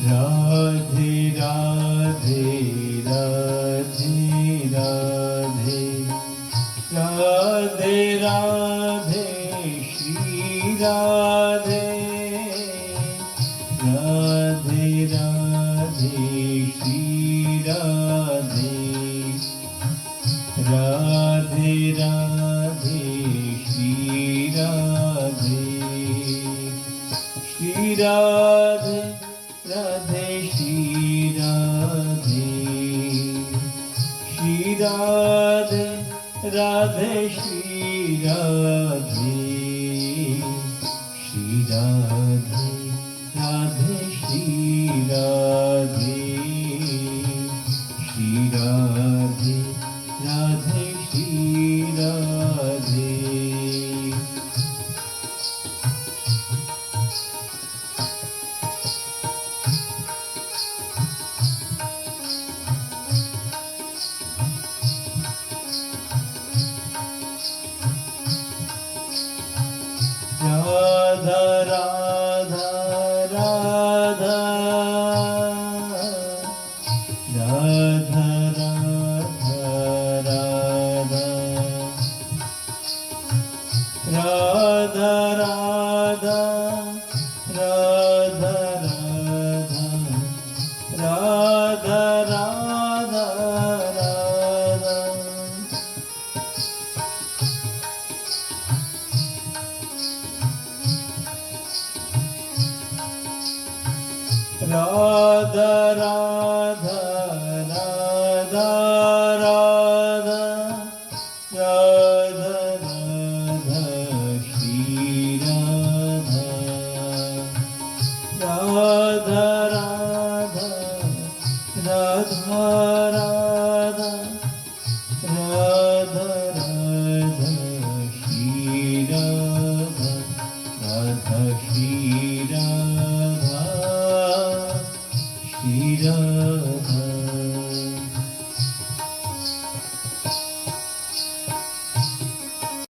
Radhe Radhe Radhe Radhe Radhe Radhe Shri Radhe Radhe Radhe Shri Radhe Radhe Radhe Shri Radhe Shri Radhe Radhe Shri Radhe Shri Radhe Radhe Shri Radhe Shri Radhe Radhe Shri Radhe Shri Radhe Radhe Shri Radhe Radha Radha Radha Radha Radha Radha Radha Radha Radha Radha Radha Radha Radha Radha Radha Radha Radha Shri Radha Radha Radha Radha Radha Radha Radha Shri Radha Radha Shri Radha Shri Radha